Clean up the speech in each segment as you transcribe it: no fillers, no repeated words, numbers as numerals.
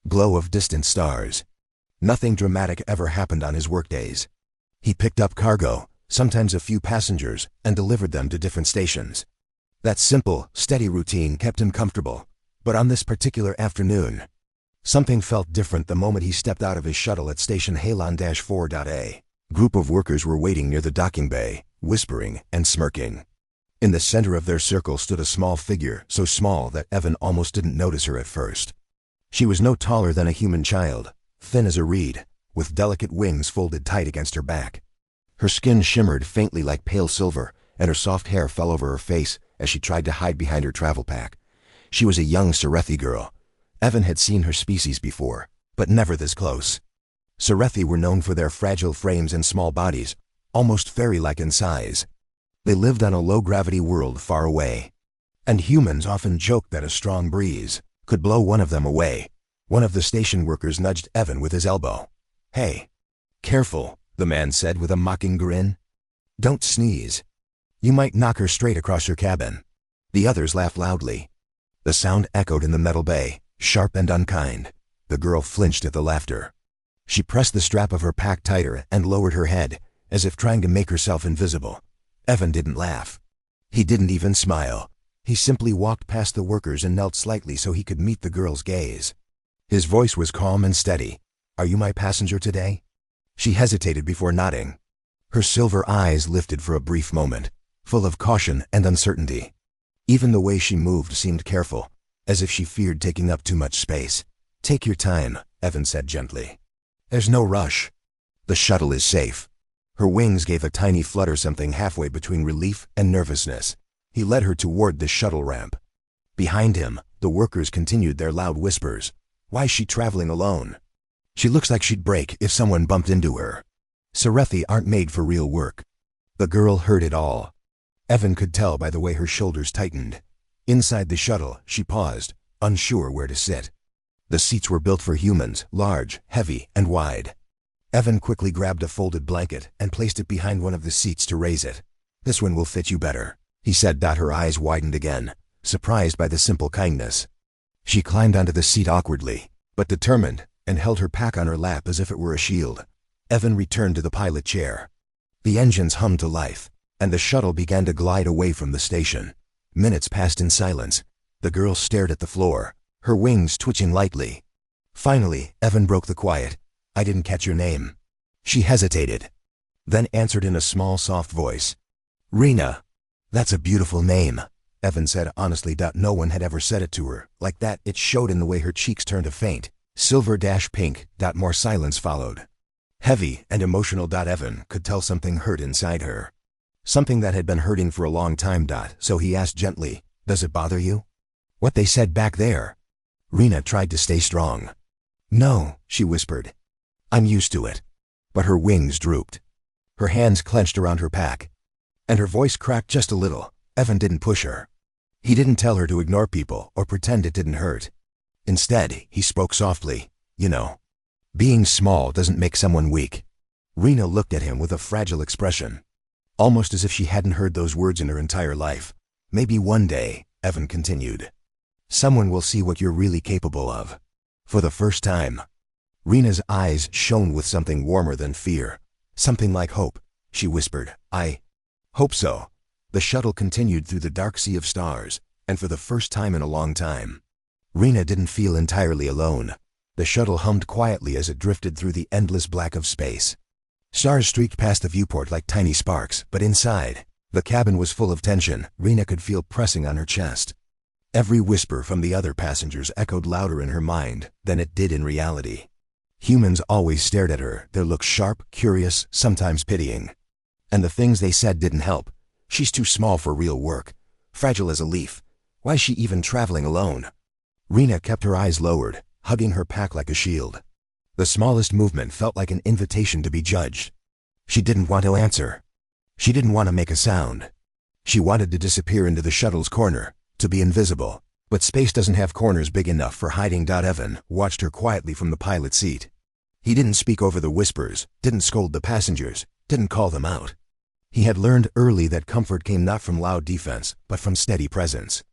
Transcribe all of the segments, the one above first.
glow of distant stars. Nothing dramatic ever happened on his workdays. He picked up cargo, sometimes a few passengers, and delivered them to different stations. That simple, steady routine kept him comfortable. But on this particular afternoon, something felt different the moment he stepped out of his shuttle at station Halon-4.A. Group of workers were waiting near the docking bay, whispering and smirking. In the center of their circle stood a small figure, so small that Evan almost didn't notice her at first. She was no taller than a human child, thin as a reed, with delicate wings folded tight against her back. Her skin shimmered faintly like pale silver, and her soft hair fell over her face as she tried to hide behind her travel pack. She was a young Serethi girl. Evan had seen her species before, but never this close. Serethi were known for their fragile frames and small bodies, almost fairy-like in size. They lived on a low-gravity world far away, and humans often joked that a strong breeze could blow one of them away. One of the station workers nudged Evan with his elbow. "Hey, careful," the man said with a mocking grin. "Don't sneeze. You might knock her straight across your cabin." The others laughed loudly. The sound echoed in the metal bay, sharp and unkind. The girl flinched at the laughter. She pressed the strap of her pack tighter and lowered her head, as if trying to make herself invisible. Evan didn't laugh. He didn't even smile. He simply walked past the workers and knelt slightly so he could meet the girl's gaze. His voice was calm and steady. "Are you my passenger today?" She hesitated before nodding. Her silver eyes lifted for a brief moment, full of caution and uncertainty. Even the way she moved seemed careful, as if she feared taking up too much space. "Take your time," Evan said gently. "There's no rush. The shuttle is safe." Her wings gave a tiny flutter, something halfway between relief and nervousness. He led her toward the shuttle ramp. Behind him, the workers continued their loud whispers. "Why's she traveling alone? She looks like she'd break if someone bumped into her. Serethi aren't made for real work." The girl heard it all. Evan could tell by the way her shoulders tightened. Inside the shuttle, she paused, unsure where to sit. The seats were built for humans, large, heavy, and wide. Evan quickly grabbed a folded blanket and placed it behind one of the seats to raise it. "This one will fit you better," he said. Her eyes widened again, surprised by the simple kindness. She climbed onto the seat awkwardly, but determined, and held her pack on her lap as if it were a shield. Evan returned to the pilot chair. The engines hummed to life, and the shuttle began to glide away from the station. Minutes passed in silence. The girl stared at the floor, her wings twitching lightly. Finally, Evan broke the quiet. "I didn't catch your name." She hesitated, then answered in a small, soft voice. "Rena." "That's a beautiful name," Evan said honestly. No one had ever said it to her like that. It showed in the way her cheeks turned a faint silver-pink. More silence followed. Heavy and emotional. Evan could tell something hurt inside her. Something that had been hurting for a long time. So he asked gently, "Does it bother you? What they said back there?" Rena tried to stay strong. "No," she whispered. "I'm used to it." But her wings drooped. Her hands clenched around her pack, and her voice cracked just a little. Evan didn't push her. He didn't tell her to ignore people or pretend it didn't hurt. Instead, he spoke softly. "You know, being small doesn't make someone weak." Rena looked at him with a fragile expression, almost as if she hadn't heard those words in her entire life. "Maybe one day," Evan continued, "someone will see what you're really capable of." For the first time, Rena's eyes shone with something warmer than fear. "Something like hope," she whispered. "I hope so." The shuttle continued through the dark sea of stars, and for the first time in a long time, Rena didn't feel entirely alone. The shuttle hummed quietly as it drifted through the endless black of space. Stars streaked past the viewport like tiny sparks, but inside, the cabin was full of tension. Rena could feel pressing on her chest. Every whisper from the other passengers echoed louder in her mind than it did in reality. Humans always stared at her, their looks sharp, curious, sometimes pitying. And the things they said didn't help. "She's too small for real work, fragile as a leaf. Why's she even traveling alone?" Rena kept her eyes lowered, hugging her pack like a shield. The smallest movement felt like an invitation to be judged. She didn't want to answer. She didn't want to make a sound. She wanted to disappear into the shuttle's corner, to be invisible. But space doesn't have corners big enough for hiding. Evan watched her quietly from the pilot seat. He didn't speak over the whispers, didn't scold the passengers, didn't call them out. He had learned early that comfort came not from loud defense, but from steady presence.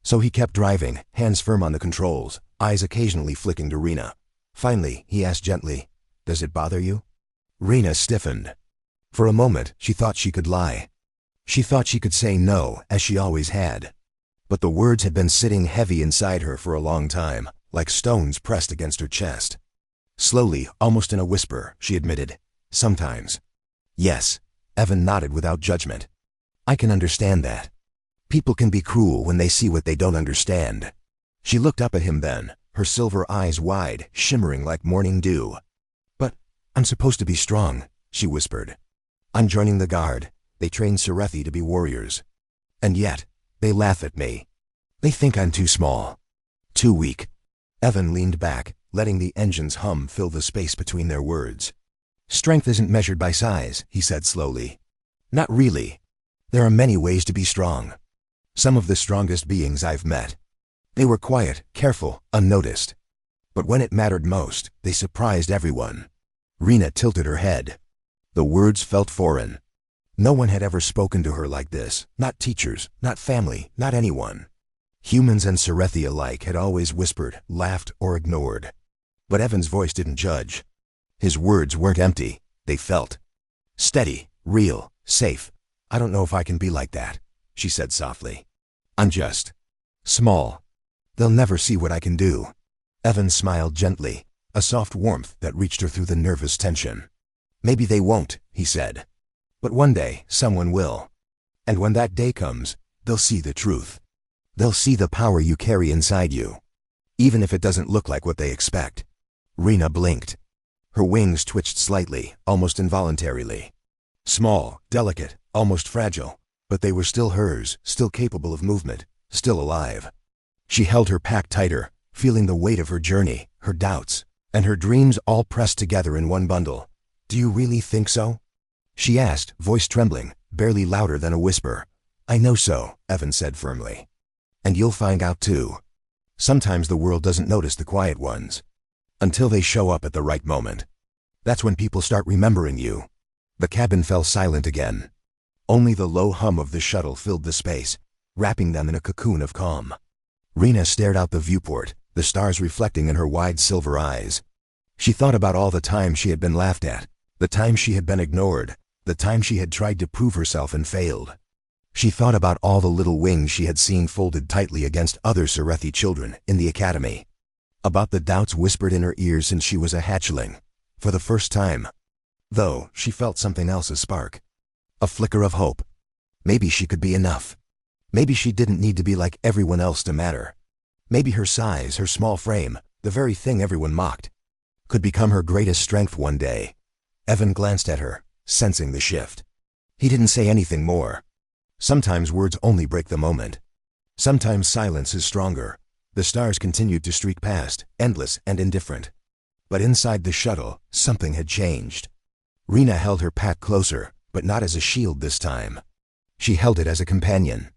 So he kept driving, hands firm on the controls, eyes occasionally flicking to Rena. Finally, he asked gently, "Does it bother you?" Rena stiffened. For a moment, she thought she could lie. She thought she could say no, as she always had. But the words had been sitting heavy inside her for a long time, like stones pressed against her chest. Slowly, almost in a whisper, she admitted, "Sometimes." "Yes." Evan nodded without judgment. "I can understand that. People can be cruel when they see what they don't understand." She looked up at him then, her silver eyes wide, shimmering like morning dew. "But I'm supposed to be strong," she whispered. "I'm joining the guard. They train Serethi to be warriors. And yet, they laugh at me. They think I'm too small. Too weak." Evan leaned back, letting the engine's hum fill the space between their words. "Strength isn't measured by size," he said slowly. "Not really. There are many ways to be strong. Some of the strongest beings I've met. They were quiet, careful, unnoticed. But when it mattered most, they surprised everyone." Rena tilted her head. The words felt foreign. No one had ever spoken to her like this, not teachers, not family, not anyone. Humans and Serethi alike had always whispered, laughed, or ignored. But Evan's voice didn't judge. His words weren't empty, they felt. Steady, real, safe. "I don't know if I can be like that," she said softly. "I'm just small. They'll never see what I can do." Evan smiled gently, a soft warmth that reached her through the nervous tension. "Maybe they won't," he said. "But one day, someone will. And when that day comes, they'll see the truth. They'll see the power you carry inside you. Even if it doesn't look like what they expect." Rena blinked. Her wings twitched slightly, almost involuntarily. Small, delicate, almost fragile, but they were still hers, still capable of movement, still alive. She held her pack tighter, feeling the weight of her journey, her doubts, and her dreams all pressed together in one bundle. "Do you really think so?" she asked, voice trembling, barely louder than a whisper. "I know so," Evan said firmly. "And you'll find out too. Sometimes the world doesn't notice the quiet ones. Until they show up at the right moment. That's when people start remembering you." The cabin fell silent again. Only the low hum of the shuttle filled the space, wrapping them in a cocoon of calm. Rena stared out the viewport, the stars reflecting in her wide silver eyes. She thought about all the times she had been laughed at, the times she had been ignored, the times she had tried to prove herself and failed. She thought about all the little wings she had seen folded tightly against other Serethi children in the academy. About the doubts whispered in her ears since she was a hatchling. For the first time. Though, she felt something else a spark. A flicker of hope. Maybe she could be enough. Maybe she didn't need to be like everyone else to matter. Maybe her size, her small frame, the very thing everyone mocked, could become her greatest strength one day. Evan glanced at her, sensing the shift. He didn't say anything more. Sometimes words only break the moment. Sometimes silence is stronger. The stars continued to streak past, endless and indifferent. But inside the shuttle, something had changed. Rena held her pack closer, but not as a shield this time. She held it as a companion.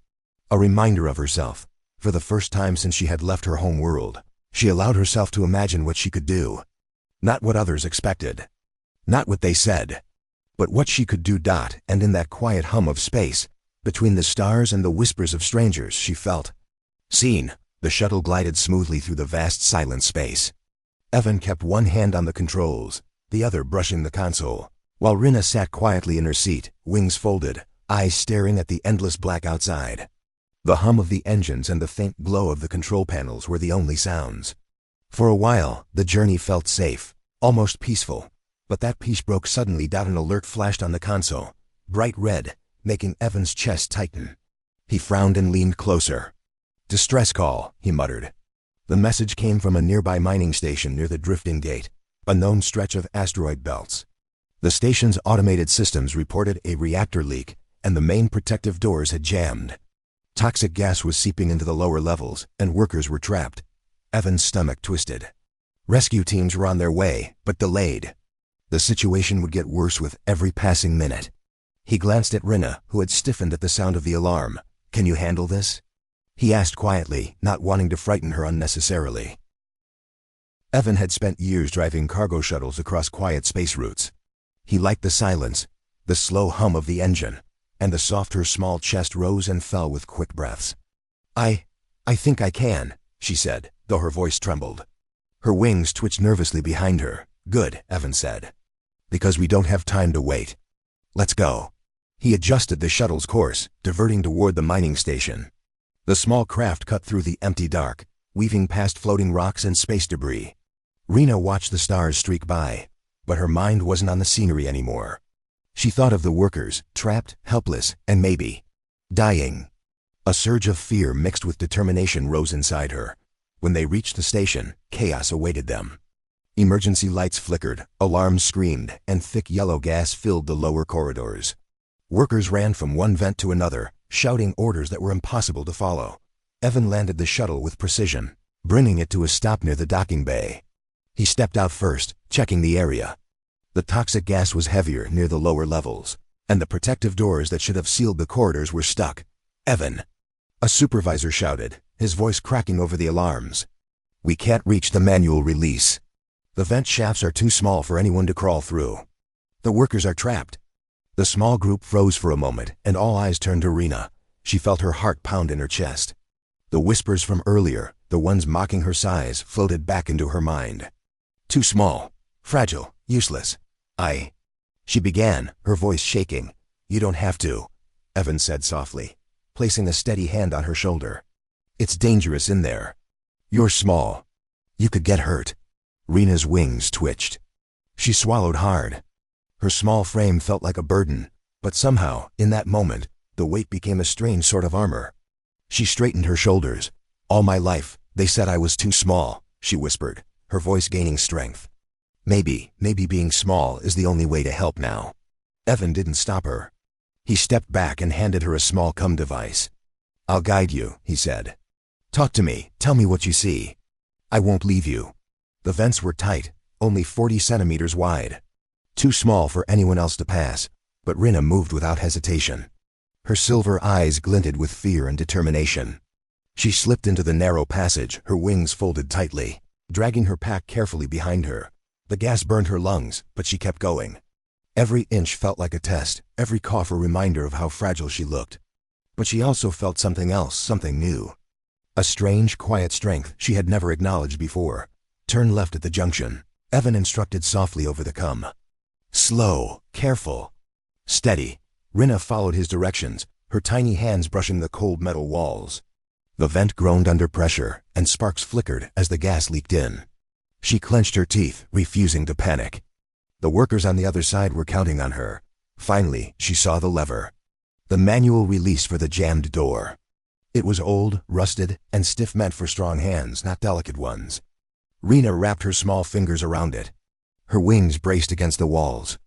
A reminder of herself. For the first time since she had left her home world, she allowed herself to imagine what she could do. Not what others expected. Not what they said. But what she could do. And in that quiet hum of space, between the stars and the whispers of strangers, she felt seen. The shuttle glided smoothly through the vast silent space. Evan kept one hand on the controls, the other brushing the console, while Rena sat quietly in her seat, wings folded, eyes staring at the endless black outside. The hum of the engines and the faint glow of the control panels were the only sounds. For a while, the journey felt safe, almost peaceful, but that peace broke suddenly. An alert flashed on the console, bright red, making Evan's chest tighten. He frowned and leaned closer. "Distress call," he muttered. The message came from a nearby mining station near the drifting gate, a known stretch of asteroid belts. The station's automated systems reported a reactor leak, and the main protective doors had jammed. Toxic gas was seeping into the lower levels, and workers were trapped. Evan's stomach twisted. Rescue teams were on their way, but delayed. The situation would get worse with every passing minute. He glanced at Rena, who had stiffened at the sound of the alarm. "Can you handle this?" he asked quietly, not wanting to frighten her unnecessarily. Evan had spent years driving cargo shuttles across quiet space routes. He liked the silence, the slow hum of the engine, and the soft her small chest rose and fell with quick breaths. I think I can," she said, though her voice trembled. Her wings twitched nervously behind her. "Good," Evan said. "Because we don't have time to wait. Let's go." He adjusted the shuttle's course, diverting toward the mining station. The small craft cut through the empty dark, weaving past floating rocks and space debris. Rena watched the stars streak by, but her mind wasn't on the scenery anymore. She thought of the workers, trapped, helpless, and maybe dying. A surge of fear mixed with determination rose inside her. When they reached the station, chaos awaited them. Emergency lights flickered, alarms screamed, and thick yellow gas filled the lower corridors. Workers ran from one vent to another, shouting orders that were impossible to follow. Evan landed the shuttle with precision, bringing it to a stop near the docking bay. He stepped out first, checking the area. The toxic gas was heavier near the lower levels, and the protective doors that should have sealed the corridors were stuck. "Evan!" A supervisor shouted, his voice cracking over the alarms. "We can't reach the manual release. The vent shafts are too small for anyone to crawl through. The workers are trapped." The small group froze for a moment, and all eyes turned to Rena. She felt her heart pound in her chest. The whispers from earlier, the ones mocking her size, floated back into her mind. "Too small. Fragile. Useless. She began, her voice shaking. "You don't have to," Evan said softly, placing a steady hand on her shoulder. "It's dangerous in there. You're small. You could get hurt." Rena's wings twitched. She swallowed hard. Her small frame felt like a burden, but somehow, in that moment, the weight became a strange sort of armor. She straightened her shoulders. "All my life, they said I was too small," she whispered, her voice gaining strength. Maybe being small is the only way to help now." Evan didn't stop her. He stepped back and handed her a small cum device. "I'll guide you," he said. "Talk to me, tell me what you see. I won't leave you." The vents were tight, only 40 centimeters wide. Too small for anyone else to pass, but Rena moved without hesitation. Her silver eyes glinted with fear and determination. She slipped into the narrow passage, her wings folded tightly, dragging her pack carefully behind her. The gas burned her lungs, but she kept going. Every inch felt like a test, every cough a reminder of how fragile she looked. But she also felt something else, something new. A strange, quiet strength she had never acknowledged before. "Turn left at the junction," Evan instructed softly over the cum. "Slow, careful, steady." Rena followed his directions, her tiny hands brushing the cold metal walls. The vent groaned under pressure, and sparks flickered as the gas leaked in. She clenched her teeth, refusing to panic. The workers on the other side were counting on her. Finally, she saw the lever. The manual release for the jammed door. It was old, rusted, and stiff, meant for strong hands, not delicate ones. Rena wrapped her small fingers around it. Her wings braced against the walls.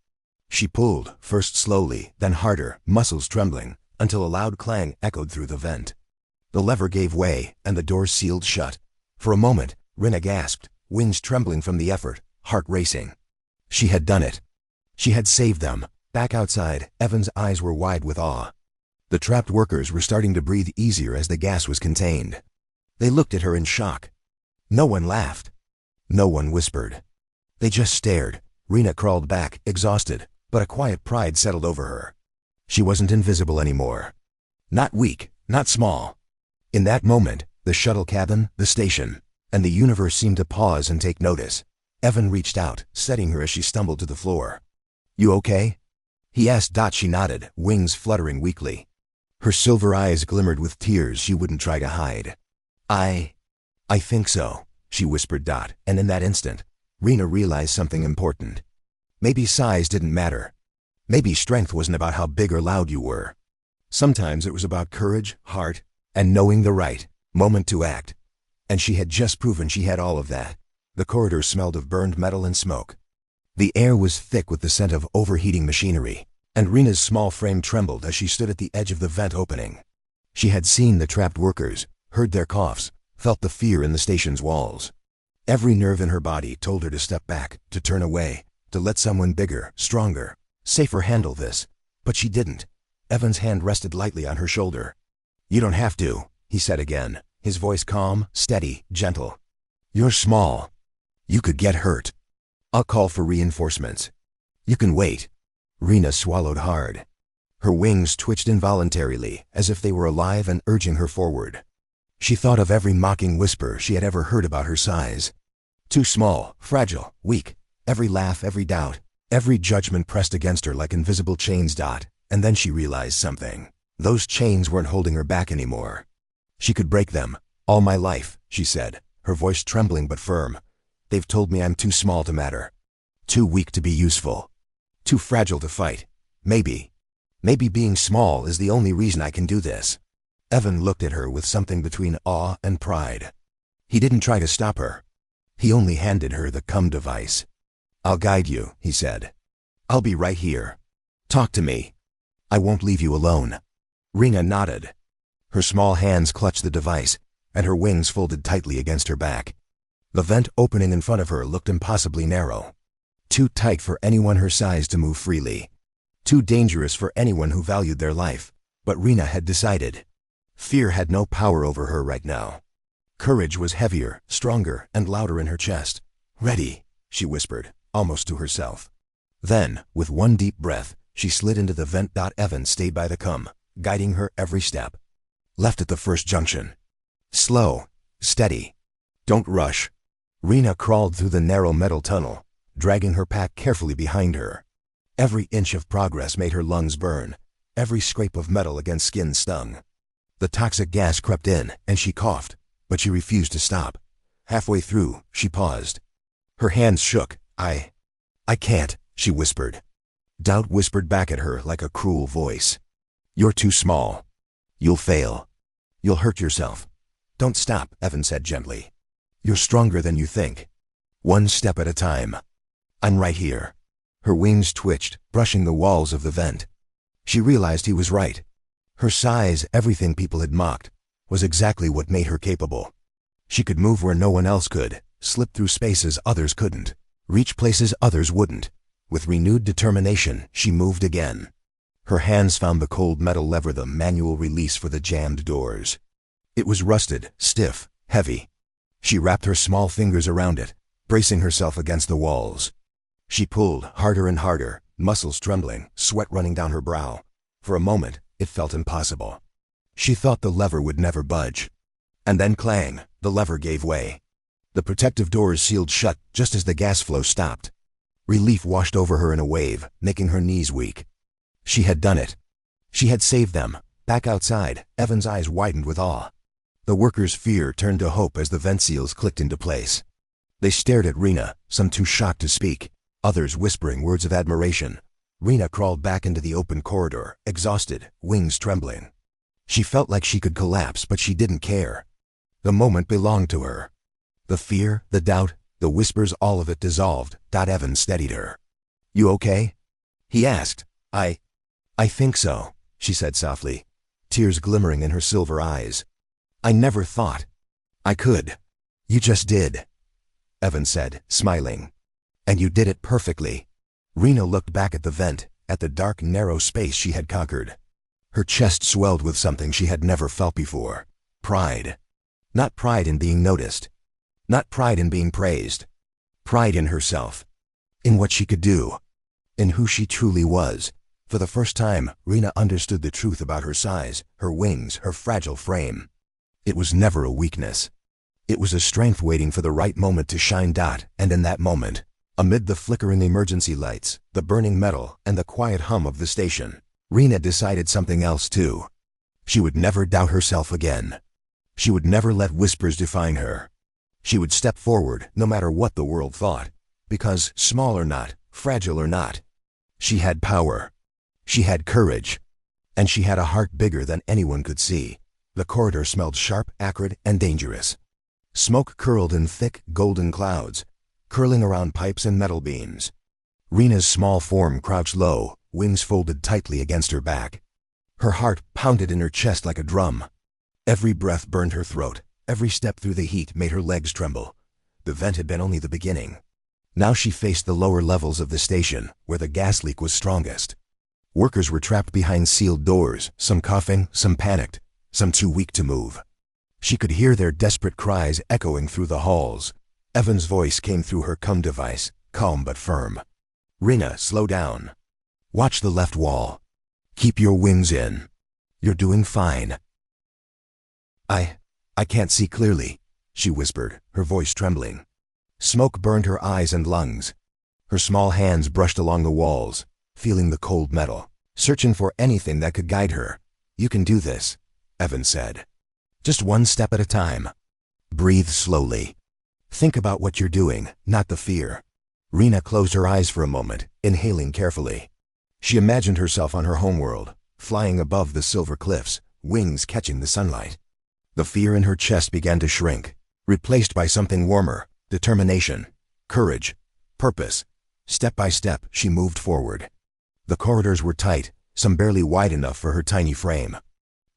She pulled, first slowly, then harder, muscles trembling, until a loud clang echoed through the vent. The lever gave way, and the door sealed shut. For a moment, Rena gasped, wings trembling from the effort, heart racing. She had done it. She had saved them. Back outside, Evan's eyes were wide with awe. The trapped workers were starting to breathe easier as the gas was contained. They looked at her in shock. No one laughed. No one whispered. They just stared. Rena crawled back, exhausted, but a quiet pride settled over her. She wasn't invisible anymore. Not weak, not small. In that moment, the shuttle cabin, the station, and the universe seemed to pause and take notice. Evan reached out, steadying her as she stumbled to the floor. "You okay?" he asked. She nodded, wings fluttering weakly. Her silver eyes glimmered with tears she wouldn't try to hide. I think so," she whispered. And in that instant, Rena realized something important. Maybe size didn't matter. Maybe strength wasn't about how big or loud you were. Sometimes it was about courage, heart, and knowing the right moment to act. And she had just proven she had all of that. The corridor smelled of burned metal and smoke. The air was thick with the scent of overheating machinery, and Rena's small frame trembled as she stood at the edge of the vent opening. She had seen the trapped workers, heard their coughs, felt the fear in the station's walls. Every nerve in her body told her to step back, to turn away, to let someone bigger, stronger, safer handle this. But she didn't. Evan's hand rested lightly on her shoulder. "You don't have to," he said again, his voice calm, steady, gentle. "You're small. You could get hurt. I'll call for reinforcements. You can wait." Rena swallowed hard. Her wings twitched involuntarily, as if they were alive and urging her forward. She thought of every mocking whisper she had ever heard about her size. Too small, fragile, weak. Every laugh, every doubt, every judgment pressed against her like invisible chains. And then she realized something. Those chains weren't holding her back anymore. She could break them. All my life, she said, her voice trembling but firm. They've told me I'm too small to matter. Too weak to be useful. Too fragile to fight. Maybe being small is the only reason I can do this. Evan looked at her with something between awe and pride. He didn't try to stop her. He only handed her the come device. I'll guide you, he said. I'll be right here. Talk to me. I won't leave you alone. Rena nodded. Her small hands clutched the device, and her wings folded tightly against her back. The vent opening in front of her looked impossibly narrow. Too tight for anyone her size to move freely. Too dangerous for anyone who valued their life. But Rena had decided. Fear had no power over her right now. Courage was heavier, stronger, and louder in her chest. Ready, she whispered, almost to herself. Then, with one deep breath, she slid into the vent. Evan stayed by the come, guiding her every step. Left at the first junction. Slow, steady. Don't rush. Rena crawled through the narrow metal tunnel, dragging her pack carefully behind her. Every inch of progress made her lungs burn. Every scrape of metal against skin stung. The toxic gas crept in, and she coughed, but she refused to stop. Halfway through, she paused. Her hands shook. I can't, she whispered. Doubt whispered back at her like a cruel voice. You're too small. You'll fail. You'll hurt yourself. Don't stop, Evan said gently. You're stronger than you think. One step at a time. I'm right here. Her wings twitched, brushing the walls of the vent. She realized he was right. Her size, everything people had mocked, was exactly what made her capable. She could move where no one else could, slip through spaces others couldn't, reach places others wouldn't. With renewed determination, she moved again. Her hands found the cold metal lever, the manual release for the jammed doors. It was rusted, stiff, heavy. She wrapped her small fingers around it, bracing herself against the walls. She pulled harder and harder, muscles trembling, sweat running down her brow. For a moment, it felt impossible. She thought the lever would never budge. And then clang, the lever gave way. The protective doors sealed shut just as the gas flow stopped. Relief washed over her in a wave, making her knees weak. She had done it. She had saved them. Back outside, Evan's eyes widened with awe. The workers' fear turned to hope as the vent seals clicked into place. They stared at Rena, some too shocked to speak, others whispering words of admiration. Rena crawled back into the open corridor, exhausted, wings trembling. She felt like she could collapse, but she didn't care. The moment belonged to her. The fear, the doubt, the whispers, all of it dissolved. Evan steadied her. You okay? He asked. I think so, she said softly, tears glimmering in her silver eyes. I never thought I could. You just did, Evan said, smiling. And you did it perfectly. Rena looked back at the vent, at the dark, narrow space she had conquered. Her chest swelled with something she had never felt before. Pride. Not pride in being noticed. Not pride in being praised. Pride in herself. In what she could do. In who she truly was. For the first time, Rena understood the truth about her size, her wings, her fragile frame. It was never a weakness. It was a strength waiting for the right moment to shine. And in that moment, amid the flickering emergency lights, the burning metal, and the quiet hum of the station, Rena decided something else too. She would never doubt herself again. She would never let whispers define her. She would step forward, no matter what the world thought, because, small or not, fragile or not, she had power. She had courage. And she had a heart bigger than anyone could see. The corridor smelled sharp, acrid, and dangerous. Smoke curled in thick, golden clouds, curling around pipes and metal beams. Rena's small form crouched low, wings folded tightly against her back. Her heart pounded in her chest like a drum. Every breath burned her throat. Every step through the heat made her legs tremble. The vent had been only the beginning. Now she faced the lower levels of the station, where the gas leak was strongest. Workers were trapped behind sealed doors, some coughing, some panicked, some too weak to move. She could hear their desperate cries echoing through the halls. Evan's voice came through her come device, calm but firm. Rena, slow down. Watch the left wall. Keep your wings in. You're doing fine. I can't see clearly, she whispered, her voice trembling. Smoke burned her eyes and lungs. Her small hands brushed along the walls, feeling the cold metal, searching for anything that could guide her. "You can do this," Evan said. "Just one step at a time. Breathe slowly. Think about what you're doing, not the fear." Rena closed her eyes for a moment, inhaling carefully. She imagined herself on her homeworld, flying above the silver cliffs, wings catching the sunlight. The fear in her chest began to shrink, replaced by something warmer: determination, courage, purpose. Step by step, she moved forward. The corridors were tight, some barely wide enough for her tiny frame.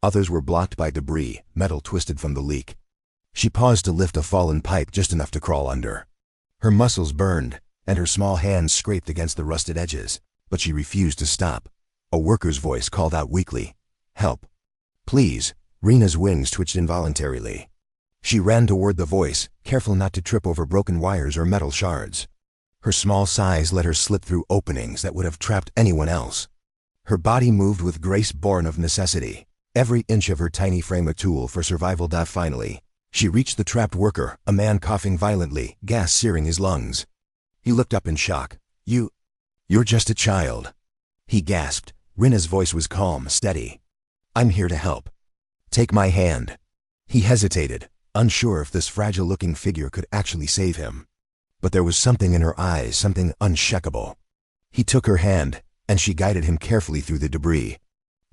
Others were blocked by debris, metal twisted from the leak. She paused to lift a fallen pipe just enough to crawl under. Her muscles burned, and her small hands scraped against the rusted edges, but she refused to stop. A worker's voice called out weakly, "Help. Please." Rena's wings twitched involuntarily. She ran toward the voice, careful not to trip over broken wires or metal shards. Her small size let her slip through openings that would have trapped anyone else. Her body moved with grace born of necessity, every inch of her tiny frame a tool for survival. Finally, she reached the trapped worker, a man coughing violently, gas searing his lungs. He looked up in shock. You're just a child," he gasped. Rena's voice was calm, steady. "I'm here to help. Take my hand." He hesitated, unsure if this fragile-looking figure could actually save him. But there was something in her eyes, something unshakable. He took her hand, and she guided him carefully through the debris.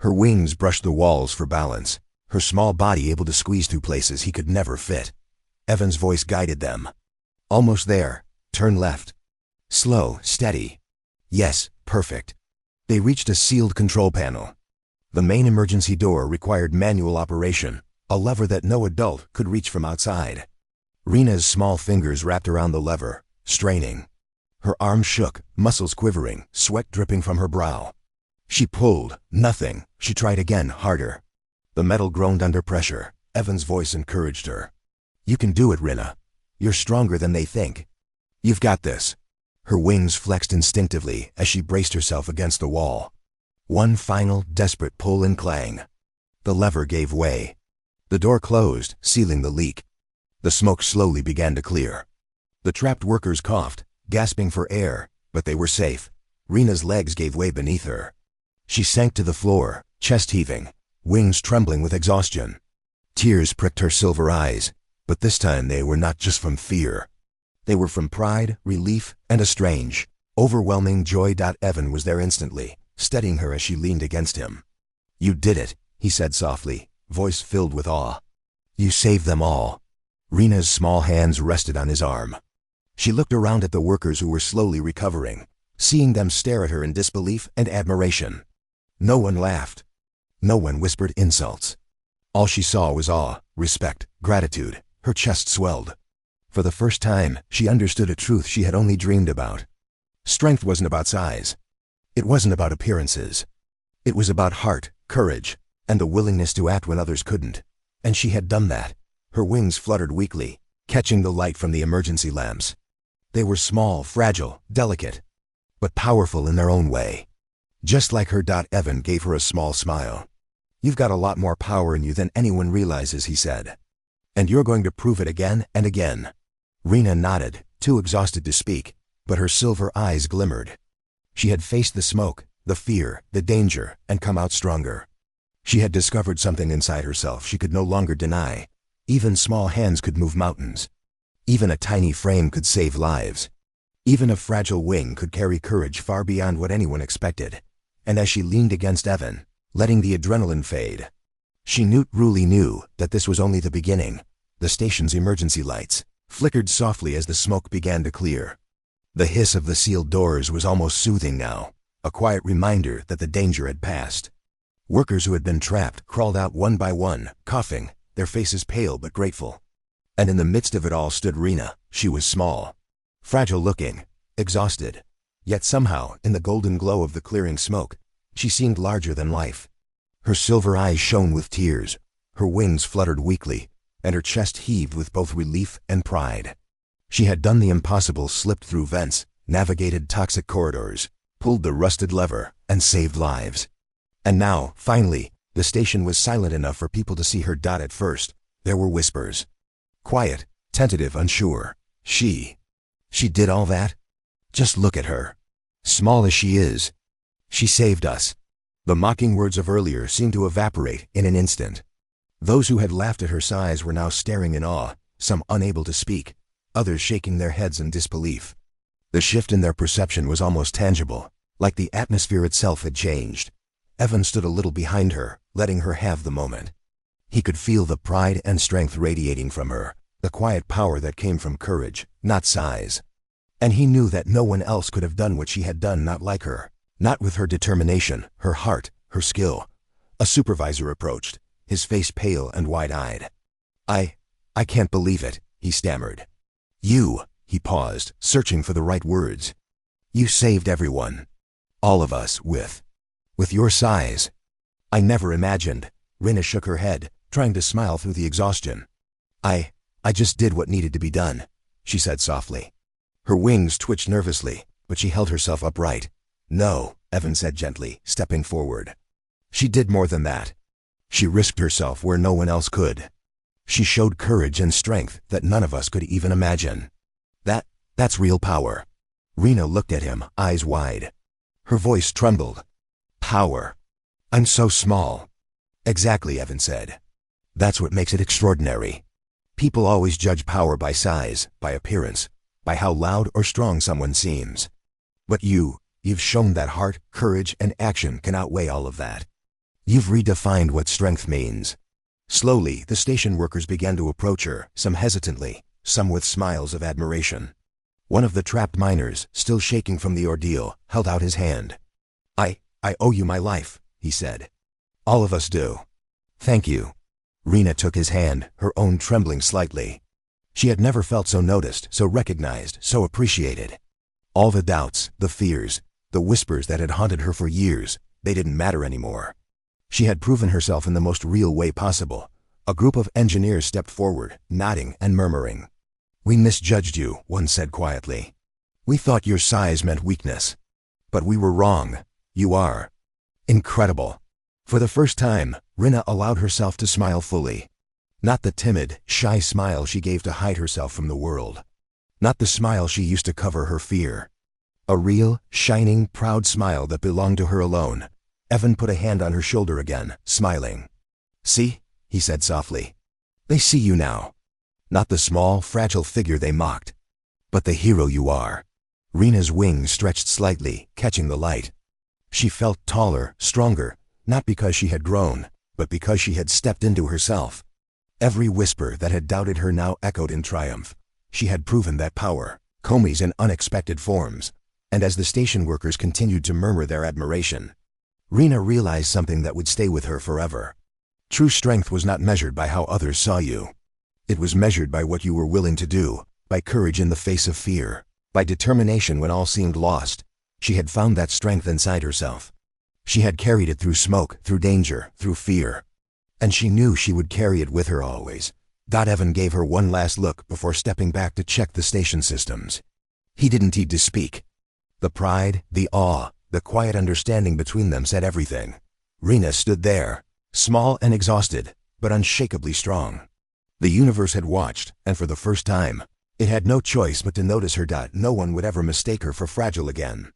Her wings brushed the walls for balance, her small body able to squeeze through places he could never fit. Evan's voice guided them. "Almost there. Turn left. Slow, steady. Yes, perfect." They reached a sealed control panel. The main emergency door required manual operation, a lever that no adult could reach from outside. Rena's small fingers wrapped around the lever, straining. Her arms shook, muscles quivering, sweat dripping from her brow. She pulled. Nothing. She tried again, harder. The metal groaned under pressure. Evan's voice encouraged her. "You can do it, Rena. You're stronger than they think. You've got this." Her wings flexed instinctively as she braced herself against the wall. One final, desperate pull and clang. The lever gave way. The door closed, sealing the leak. The smoke slowly began to clear. The trapped workers coughed, gasping for air, but they were safe. Rena's legs gave way beneath her. She sank to the floor, chest heaving, wings trembling with exhaustion. Tears pricked her silver eyes, but this time they were not just from fear. They were from pride, relief, and a strange, overwhelming joy. Evan was there instantly, steadying her as she leaned against him. "You did it," he said softly, voice filled with awe. "You saved them all." Rena's small hands rested on his arm. She looked around at the workers who were slowly recovering, seeing them stare at her in disbelief and admiration. No one laughed. No one whispered insults. All she saw was awe, respect, gratitude. Her chest swelled. For the first time, she understood a truth she had only dreamed about. Strength wasn't about size. It wasn't about appearances. It was about heart, courage, and the willingness to act when others couldn't. And she had done that. Her wings fluttered weakly, catching the light from the emergency lamps. They were small, fragile, delicate, but powerful in their own way. Just like her. Evan gave her a small smile. "You've got a lot more power in you than anyone realizes," he said. "And you're going to prove it again and again." Rena nodded, too exhausted to speak, but her silver eyes glimmered. She had faced the smoke, the fear, the danger, and come out stronger. She had discovered something inside herself she could no longer deny. Even small hands could move mountains. Even a tiny frame could save lives. Even a fragile wing could carry courage far beyond what anyone expected. And as she leaned against Evan, letting the adrenaline fade, she truly knew that this was only the beginning. The station's emergency lights flickered softly as the smoke began to clear. The hiss of the sealed doors was almost soothing now, a quiet reminder that the danger had passed. Workers who had been trapped crawled out one by one, coughing, their faces pale but grateful. And in the midst of it all stood Rena. She was small, fragile-looking, exhausted. Yet somehow, in the golden glow of the clearing smoke, she seemed larger than life. Her silver eyes shone with tears, her wings fluttered weakly, and her chest heaved with both relief and pride. She had done the impossible, slipped through vents, navigated toxic corridors, pulled the rusted lever, and saved lives. And now, finally, the station was silent enough for people to see her. At first, there were whispers. Quiet, tentative, unsure. She She did all that? Just look at her. Small as she is. She saved us. The mocking words of earlier seemed to evaporate in an instant. Those who had laughed at her size were now staring in awe, some unable to speak, others shaking their heads in disbelief. The shift in their perception was almost tangible, like the atmosphere itself had changed. Evan stood a little behind her, letting her have the moment. He could feel the pride and strength radiating from her, the quiet power that came from courage, not size. And he knew that no one else could have done what she had done, not like her, not with her determination, her heart, her skill. A supervisor approached, his face pale and wide-eyed. I can't believe it, he stammered. You, he paused, searching for the right words. You saved everyone. All of us, with your size. I never imagined. Rina shook her head, trying to smile through the exhaustion. I just did what needed to be done, she said softly. Her wings twitched nervously, but she held herself upright. No, Evan said gently, stepping forward. She did more than that. She risked herself where no one else could. She showed courage and strength that none of us could even imagine. That's real power. Rina looked at him, eyes wide. Her voice trembled. Power. I'm so small. Exactly, Evan said. That's what makes it extraordinary. People always judge power by size, by appearance, by how loud or strong someone seems. But you've shown that heart, courage, and action can outweigh all of that. You've redefined what strength means. Slowly, the station workers began to approach her, some hesitantly, some with smiles of admiration. One of the trapped miners, still shaking from the ordeal, held out his hand. I owe you my life, he said. All of us do. Thank you. Rina took his hand, her own trembling slightly. She had never felt so noticed, so recognized, so appreciated. All the doubts, the fears, the whispers that had haunted her for years, they didn't matter anymore. She had proven herself in the most real way possible. A group of engineers stepped forward, nodding and murmuring. We misjudged you, one said quietly. We thought your size meant weakness. But we were wrong. You are incredible. For the first time, Rina allowed herself to smile fully. Not the timid, shy smile she gave to hide herself from the world. Not the smile she used to cover her fear. A real, shining, proud smile that belonged to her alone. Evan put a hand on her shoulder again, smiling. See, he said softly. They see you now. Not the small, fragile figure they mocked, but the hero you are. Rina's wings stretched slightly, catching the light. She felt taller, stronger, not because she had grown, but because she had stepped into herself. Every whisper that had doubted her now echoed in triumph. She had proven that power, Comey's in unexpected forms. And as the station workers continued to murmur their admiration, Rina realized something that would stay with her forever. True strength was not measured by how others saw you. It was measured by what you were willing to do, by courage in the face of fear, by determination when all seemed lost. She had found that strength inside herself. She had carried it through smoke, through danger, through fear. And she knew she would carry it with her always. Evan gave her one last look before stepping back to check the station systems. He didn't need to speak. The pride, the awe, the quiet understanding between them said everything. Rina stood there, small and exhausted, but unshakably strong. The universe had watched, and for the first time, it had no choice but to notice her. No one would ever mistake her for fragile again.